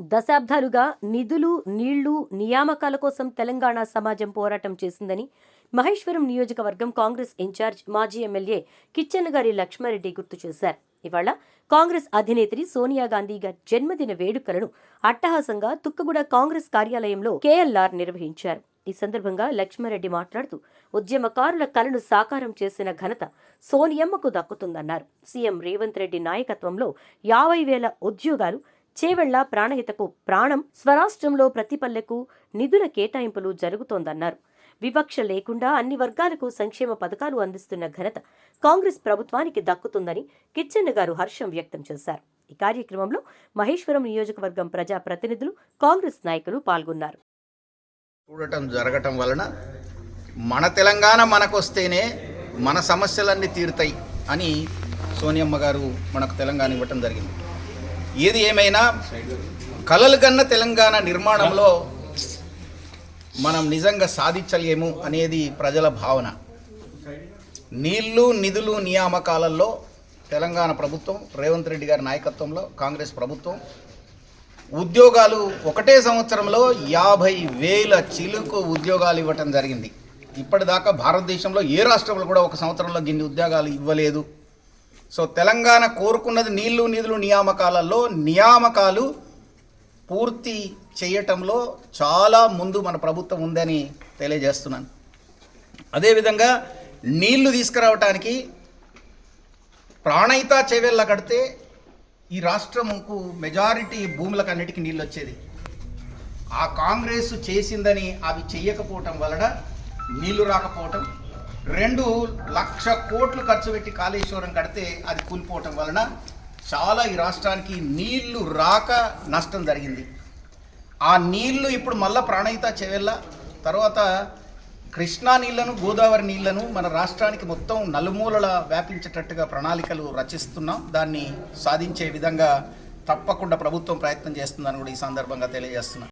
దశాబ్దాలుగా నిధులు, నీళ్లు, నియామకాల కోసం తెలంగాణ సమాజం పోరాటం చేసిందని మహేశ్వరం నియోజకవర్గం కాంగ్రెస్ ఇన్ఛార్జ్ మాజీ ఎమ్మెల్యే కిచ్చెన్నగారి లక్ష్మారెడ్డి గుర్తు చేశారు. ఇవాళ కాంగ్రెస్ అధినేత్రి సోనియా గాంధీ గారి జన్మదిన వేడుకలను అట్టహాసంగా తుక్కగూడ కాంగ్రెస్ కార్యాలయంలో కేఎల్ఆర్ నిర్వహించారు. ఈ సందర్భంగా లక్ష్మారెడ్డి మాట్లాడుతూ ఉద్యమకారుల కలను సాకారం చేసిన ఘనత సోనియమ్మకు దక్కుతుందన్నారు. సీఎం రేవంత్ రెడ్డి నాయకత్వంలో 50,000 ఉద్యోగాలు, చేవెళ్ల ప్రాణహితకు ప్రాణం, స్వరాష్ట్రంలో ప్రతి పల్లెకు నిధుల కేటాయింపులు జరుగుతోందన్నారు. వివక్ష లేకుండా అన్ని వర్గాలకు సంక్షేమ పథకాలు అందిస్తున్న ఘనత కాంగ్రెస్ ప్రభుత్వానికి దక్కుతుందని కిచ్చెన్న గారు హర్షం వ్యక్తం చేశారు. ఈ కార్యక్రమంలో మహేశ్వరం నియోజకవర్గం ప్రజా ప్రతినిధులు, కాంగ్రెస్ నాయకులు పాల్గొన్నారు. చూడటం జరగటం వలన మన తెలంగాణ మనకొస్తేనే మన సమస్యలన్నీ తీరుతాయి అని సోనియమ్మ గారు మనకు తెలంగాణ ఇవ్వటం జరిగింది. ఏది ఏమైనా కలలు కన్న తెలంగాణ నిర్మాణంలో మనం నిజంగా సాధించలేము అనేది ప్రజల భావన. నీళ్లు, నిధులు, నియామకాలలో తెలంగాణ ప్రభుత్వం, రేవంత్ రెడ్డి గారి నాయకత్వంలో కాంగ్రెస్ ప్రభుత్వం ఉద్యోగాలు ఒకటే సంవత్సరంలో 50,000 చిలుకు ఉద్యోగాలు ఇవ్వటం జరిగింది. ఇప్పటిదాకా భారతదేశంలో ఏ రాష్ట్రంలో కూడా ఒక సంవత్సరంలో గిన్ని ఉద్యోగాలు ఇవ్వలేదు. సో తెలంగాణ కోరుకున్నది నీళ్లు, నిధులు, నియామకాలలో నియామకాలు పూర్తి చేయటంలో చాలా ముందు మన ప్రభుత్వం ఉందని తెలియజేస్తున్నాను. అదేవిధంగా నీళ్లు తీసుకురావటానికి ప్రాణహిత చేవెళ్ళ కడితే ఈ రాష్ట్రంకు మెజారిటీ భూములకు అన్నిటికీ నీళ్ళు వచ్చేది. ఆ కాంగ్రెస్ చేసిందని అవి చెయ్యకపోవటం వలన నీళ్లు రాకపోవటం, 2 లక్షల కోట్లు ఖర్చు పెట్టి కాళేశ్వరం కడితే అది కూలిపోవటం వలన చాలా ఈ రాష్ట్రానికి నీళ్లు రాక నష్టం జరిగింది. ఆ నీళ్లు ఇప్పుడు మళ్ళా ప్రాణహిత చేవెళ్ళ, తర్వాత కృష్ణా నీళ్లను, గోదావరి నీళ్లను మన రాష్ట్రానికి మొత్తం నలుమూలల వ్యాపించేటట్టుగా ప్రణాళికలు రచిస్తున్నాం. దాన్ని సాధించే విధంగా తప్పకుండా ప్రభుత్వం ప్రయత్నం చేస్తుందని కూడా ఈ సందర్భంగా తెలియజేస్తున్నాం.